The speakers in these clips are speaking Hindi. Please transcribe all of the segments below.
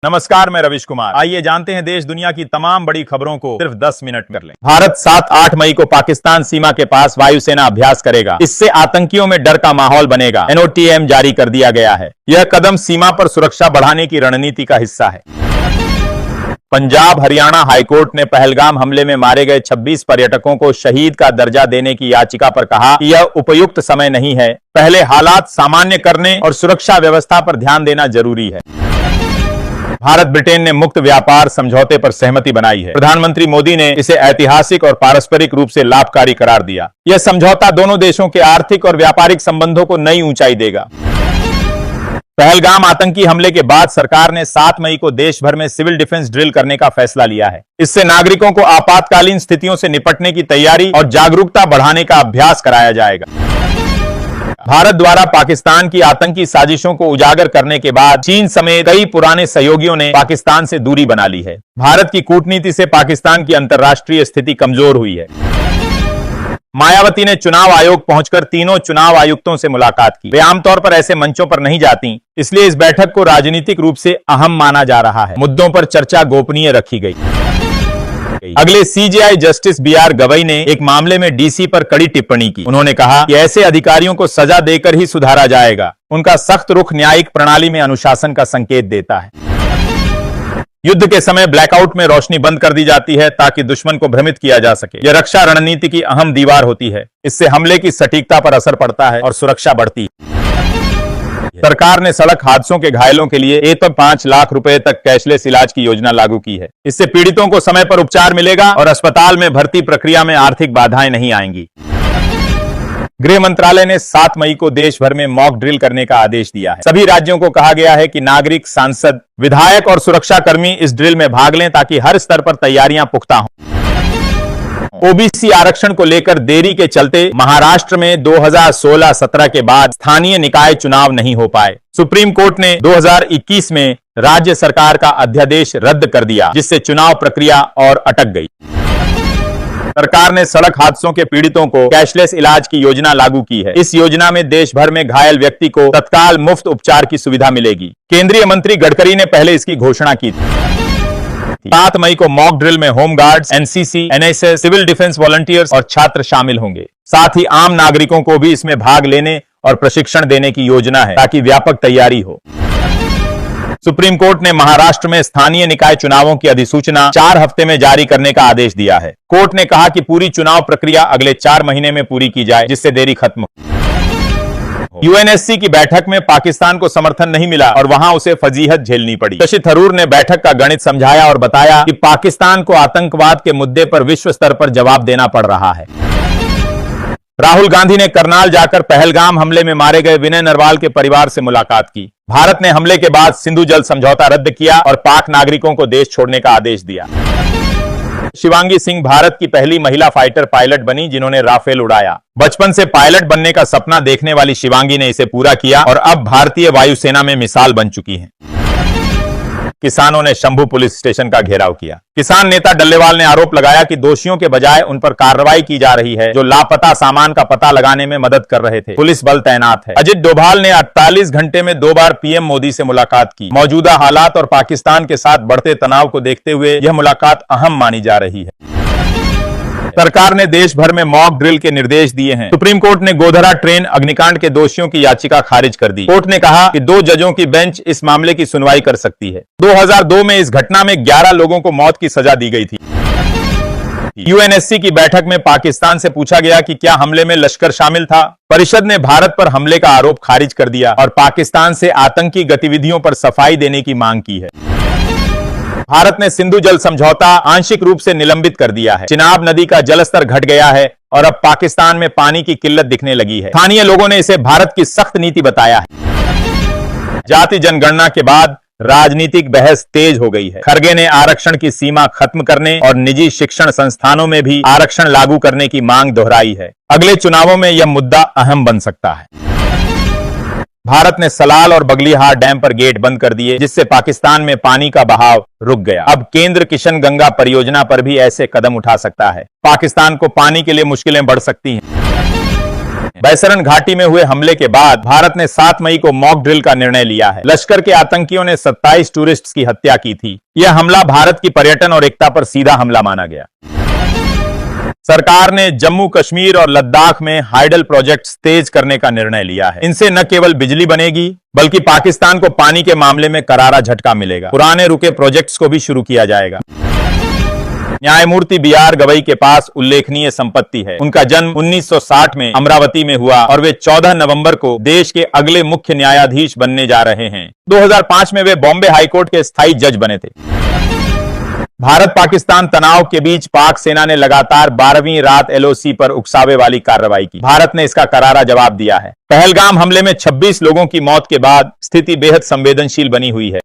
नमस्कार, मैं रविश कुमार। आइए जानते हैं देश दुनिया की तमाम बड़ी खबरों को सिर्फ 10 मिनट में कर लें। भारत 7-8 मई को पाकिस्तान सीमा के पास वायुसेना अभ्यास करेगा। इससे आतंकियों में डर का माहौल बनेगा। NOTAM जारी कर दिया गया है। यह कदम सीमा पर सुरक्षा बढ़ाने की रणनीति का हिस्सा है। पंजाब हरियाणा हाईकोर्ट ने पहलगाम हमले में मारे गए 26 पर्यटकों को शहीद का दर्जा देने की याचिका पर कहा कि यह उपयुक्त समय नहीं है। पहले हालात सामान्य करने और सुरक्षा व्यवस्था पर ध्यान देना जरूरी है। भारत ब्रिटेन ने मुक्त व्यापार समझौते पर सहमति बनाई है। प्रधानमंत्री मोदी ने इसे ऐतिहासिक और पारस्परिक रूप से लाभकारी करार दिया। यह समझौता दोनों देशों के आर्थिक और व्यापारिक संबंधों को नई ऊंचाई देगा। पहलगाम आतंकी हमले के बाद सरकार ने 7 मई को देश भर में सिविल डिफेंस ड्रिल करने का फैसला लिया है। इससे नागरिकों को आपातकालीन स्थितियों से निपटने की तैयारी और जागरूकता बढ़ाने का अभ्यास कराया जाएगा। भारत द्वारा पाकिस्तान की आतंकी साजिशों को उजागर करने के बाद चीन समेत कई पुराने सहयोगियों ने पाकिस्तान से दूरी बना ली है। भारत की कूटनीति से पाकिस्तान की अंतर्राष्ट्रीय स्थिति कमजोर हुई है। मायावती ने चुनाव आयोग पहुंचकर तीनों चुनाव आयुक्तों से मुलाकात की। वे आमतौर पर ऐसे मंचों पर नहीं जाती, इसलिए इस बैठक को राजनीतिक रूप से अहम माना जा रहा है। मुद्दों पर चर्चा गोपनीय रखी गई। अगले CJI जस्टिस BR गवई ने एक मामले में DC पर कड़ी टिप्पणी की। उन्होंने कहा कि ऐसे अधिकारियों को सजा देकर ही सुधारा जाएगा। उनका सख्त रुख न्यायिक प्रणाली में अनुशासन का संकेत देता है। युद्ध के समय ब्लैकआउट में रोशनी बंद कर दी जाती है ताकि दुश्मन को भ्रमित किया जा सके। यह रक्षा रणनीति की अहम दीवार होती है। इससे हमले की सटीकता पर असर पड़ता है और सुरक्षा बढ़ती है। सरकार ने सड़क हादसों के घायलों के लिए 5 लाख रुपए तक कैशलेस इलाज की योजना लागू की है। इससे पीड़ितों को समय पर उपचार मिलेगा और अस्पताल में भर्ती प्रक्रिया में आर्थिक बाधाएं नहीं आएंगी। गृह मंत्रालय ने 7 मई को देश भर में मॉक ड्रिल करने का आदेश दिया है। सभी राज्यों को कहा गया है कि नागरिक, सांसद, विधायक और सुरक्षाकर्मी इस ड्रिल में भाग लें ताकि हर स्तर पर तैयारियां पुख्ता हों। OBC आरक्षण को लेकर देरी के चलते महाराष्ट्र में 2016-17 के बाद स्थानीय निकाय चुनाव नहीं हो पाए। सुप्रीम कोर्ट ने 2021 में राज्य सरकार का अध्यादेश रद्द कर दिया, जिससे चुनाव प्रक्रिया और अटक गई। सरकार ने सड़क हादसों के पीड़ितों को कैशलेस इलाज की योजना लागू की है। इस योजना में देश भर में घायल व्यक्ति को तत्काल मुफ्त उपचार की सुविधा मिलेगी। केंद्रीय मंत्री गडकरी ने पहले इसकी घोषणा की थी। 7 मई को मॉक ड्रिल में home guards, NCC, NSS, civil defence volunteers और छात्र शामिल होंगे। साथ ही आम नागरिकों को भी इसमें भाग लेने और प्रशिक्षण देने की योजना है ताकि व्यापक तैयारी हो। सुप्रीम कोर्ट ने महाराष्ट्र में स्थानीय निकाय चुनावों की अधिसूचना 4 हफ्ते में जारी करने का आदेश दिया है। कोर्ट ने कहा कि पूरी चुनाव प्रक्रिया अगले 4 महीने में पूरी की जाए, जिससे देरी खत्म हो। UNSC की बैठक में पाकिस्तान को समर्थन नहीं मिला और वहां उसे फजीहत झेलनी पड़ी। शशि थरूर ने बैठक का गणित समझाया और बताया कि पाकिस्तान को आतंकवाद के मुद्दे पर विश्व स्तर पर जवाब देना पड़ रहा है। राहुल गांधी ने करनाल जाकर पहलगाम हमले में मारे गए विनय नरवाल के परिवार से मुलाकात की। भारत ने हमले के बाद सिंधु जल समझौता रद्द किया और पाक नागरिकों को देश छोड़ने का आदेश दिया। शिवांगी सिंह भारत की पहली महिला फाइटर पायलट बनी जिन्होंने राफेल उड़ाया। बचपन से पायलट बनने का सपना देखने वाली शिवांगी ने इसे पूरा किया और अब भारतीय वायुसेना में मिसाल बन चुकी हैं। किसानों ने शंभू पुलिस स्टेशन का घेराव किया। किसान नेता डल्लेवाल ने आरोप लगाया कि दोषियों के बजाय उन पर कार्रवाई की जा रही है जो लापता सामान का पता लगाने में मदद कर रहे थे। पुलिस बल तैनात है। अजित डोभाल ने 48 घंटे में 2 बार PM मोदी से मुलाकात की। मौजूदा हालात और पाकिस्तान के साथ बढ़ते तनाव को देखते हुए यह मुलाकात अहम मानी जा रही है। सरकार ने देश भर में मॉक ड्रिल के निर्देश दिए हैं। सुप्रीम कोर्ट ने गोधरा ट्रेन अग्निकांड के दोषियों की याचिका खारिज कर दी। कोर्ट ने कहा कि 2 जजों की बेंच इस मामले की सुनवाई कर सकती है। 2002 में इस घटना में 11 लोगों को मौत की सजा दी गई थी। UNSC की बैठक में पाकिस्तान से पूछा गया कि क्या हमले में लश्कर शामिल था। परिषद ने भारत पर हमले का आरोप खारिज कर दिया और पाकिस्तान से आतंकी गतिविधियों पर सफाई देने की मांग की है। भारत ने सिंधु जल समझौता आंशिक रूप से निलंबित कर दिया है। चिनाब नदी का जलस्तर घट गया है और अब पाकिस्तान में पानी की किल्लत दिखने लगी है। स्थानीय लोगों ने इसे भारत की सख्त नीति बताया है। जाति जनगणना के बाद राजनीतिक बहस तेज हो गई है। खरगे ने आरक्षण की सीमा खत्म करने और निजी शिक्षण संस्थानों में भी आरक्षण लागू करने की मांग दोहराई है। अगले चुनावों में यह मुद्दा अहम बन सकता है। भारत ने सलाल और बगलीहार डैम पर गेट बंद कर दिए, जिससे पाकिस्तान में पानी का बहाव रुक गया। अब केंद्र किशन गंगा परियोजना पर भी ऐसे कदम उठा सकता है। पाकिस्तान को पानी के लिए मुश्किलें बढ़ सकती हैं। बैसरन घाटी में हुए हमले के बाद भारत ने 7 मई को मॉक ड्रिल का निर्णय लिया है। लश्कर के आतंकियों ने 27 टूरिस्ट्स की हत्या की थी। यह हमला भारत की पर्यटन और एकता पर सीधा हमला माना गया। सरकार ने जम्मू कश्मीर और लद्दाख में हाइडल प्रोजेक्ट्स तेज करने का निर्णय लिया है। इनसे न केवल बिजली बनेगी बल्कि पाकिस्तान को पानी के मामले में करारा झटका मिलेगा। पुराने रुके प्रोजेक्ट्स को भी शुरू किया जाएगा। न्यायमूर्ति BR गवई के पास उल्लेखनीय संपत्ति है। उनका जन्म 1960 में अमरावती में हुआ और वे 14 नवंबर को देश के अगले मुख्य न्यायाधीश बनने जा रहे हैं। 2005 में वे बॉम्बे हाईकोर्ट के स्थायी जज बने थे। भारत पाकिस्तान तनाव के बीच पाक सेना ने लगातार 12वीं रात LOC पर उकसावे वाली कार्रवाई की। भारत ने इसका करारा जवाब दिया है। पहलगाम हमले में 26 लोगों की मौत के बाद स्थिति बेहद संवेदनशील बनी हुई है।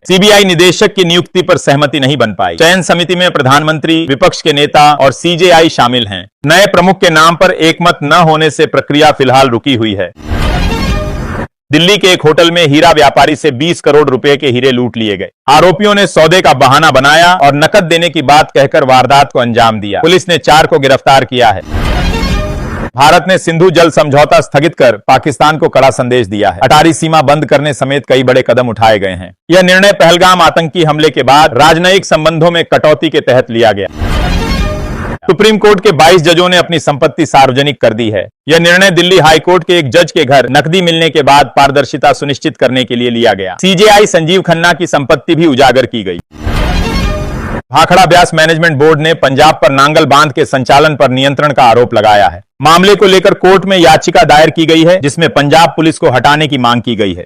CBI निदेशक की नियुक्ति पर सहमति नहीं बन पाई। चयन समिति में प्रधानमंत्री, विपक्ष के नेता और CJI शामिल हैं। नए प्रमुख के नाम पर एकमत न होने से प्रक्रिया फिलहाल रुकी हुई है। दिल्ली के एक होटल में हीरा व्यापारी से 20 करोड़ रुपए के हीरे लूट लिए गए। आरोपियों ने सौदे का बहाना बनाया और नकद देने की बात कहकर वारदात को अंजाम दिया। पुलिस ने 4 को गिरफ्तार किया है। भारत ने सिंधु जल समझौता स्थगित कर पाकिस्तान को कड़ा संदेश दिया है। अटारी सीमा बंद करने समेत कई बड़े कदम उठाए गए हैं। यह निर्णय पहलगाम आतंकी हमले के बाद राजनयिक संबंधों में कटौती के तहत लिया गया। सुप्रीम कोर्ट के 22 जजों ने अपनी संपत्ति सार्वजनिक कर दी है। यह निर्णय दिल्ली हाई कोर्ट के एक जज के घर नकदी मिलने के बाद पारदर्शिता सुनिश्चित करने के लिए लिया गया। CJI संजीव खन्ना की संपत्ति भी उजागर की गई। भाखड़ा ब्यास मैनेजमेंट बोर्ड ने पंजाब पर नांगल बांध के संचालन पर नियंत्रण का आरोप लगाया है। मामले को लेकर कोर्ट में याचिका दायर की गई है, जिसमें पंजाब पुलिस को हटाने की मांग की गई है।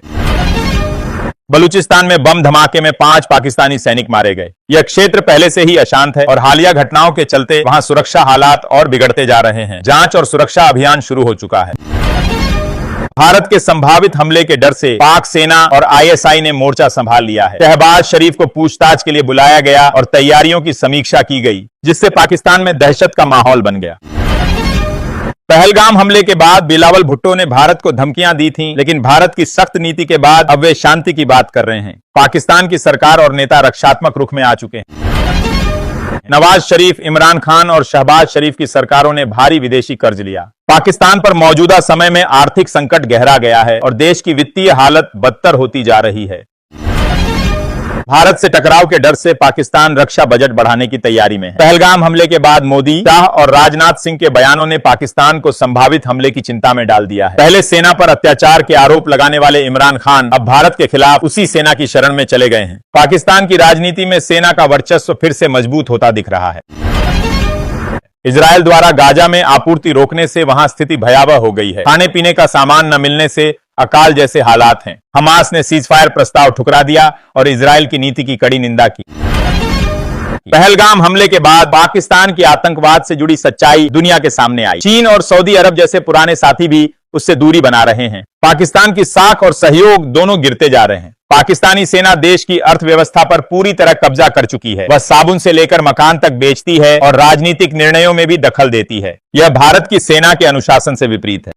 बलूचिस्तान में बम धमाके में 5 पाकिस्तानी सैनिक मारे गए। यह क्षेत्र पहले से ही अशांत है और हालिया घटनाओं के चलते वहां सुरक्षा हालात और बिगड़ते जा रहे हैं। जांच और सुरक्षा अभियान शुरू हो चुका है। भारत के संभावित हमले के डर से पाक सेना और ISI ने मोर्चा संभाल लिया है। शहबाज शरीफ को पूछताछ के लिए बुलाया गया और तैयारियों की समीक्षा की गई, जिससे पाकिस्तान में दहशत का माहौल बन गया। पहलगाम हमले के बाद बिलावल भुट्टो ने भारत को धमकियां दी थीं, लेकिन भारत की सख्त नीति के बाद अब वे शांति की बात कर रहे हैं। पाकिस्तान की सरकार और नेता रक्षात्मक रुख में आ चुके हैं। नवाज शरीफ, इमरान खान और शहबाज शरीफ की सरकारों ने भारी विदेशी कर्ज लिया। पाकिस्तान पर मौजूदा समय में आर्थिक संकट गहरा गया है और देश की वित्तीय हालत बदतर होती जा रही है। भारत से टकराव के डर से पाकिस्तान रक्षा बजट बढ़ाने की तैयारी में है। पहलगाम हमले के बाद मोदी, शाह और राजनाथ सिंह के बयानों ने पाकिस्तान को संभावित हमले की चिंता में डाल दिया है। पहले सेना पर अत्याचार के आरोप लगाने वाले इमरान खान अब भारत के खिलाफ उसी सेना की शरण में चले गए हैं। पाकिस्तान की राजनीति में सेना का वर्चस्व फिर से मजबूत होता दिख रहा है। इजरायल द्वारा गाजा में आपूर्ति रोकने से वहां स्थिति भयावह हो गई है। खाने पीने का सामान न मिलने से अकाल जैसे हालात हैं। हमास ने सीजफायर प्रस्ताव ठुकरा दिया और इजरायल की नीति की कड़ी निंदा की। पहलगाम हमले के बाद पाकिस्तान की आतंकवाद से जुड़ी सच्चाई दुनिया के सामने आई। चीन और सऊदी अरब जैसे पुराने साथी भी उससे दूरी बना रहे हैं। पाकिस्तान की साख और सहयोग दोनों गिरते जा रहे हैं। पाकिस्तानी सेना देश की अर्थव्यवस्था पर पूरी तरह कब्जा कर चुकी है। वह साबुन से लेकर मकान तक बेचती है और राजनीतिक निर्णयों में भी दखल देती है। यह भारत की सेना के अनुशासन से विपरीत है।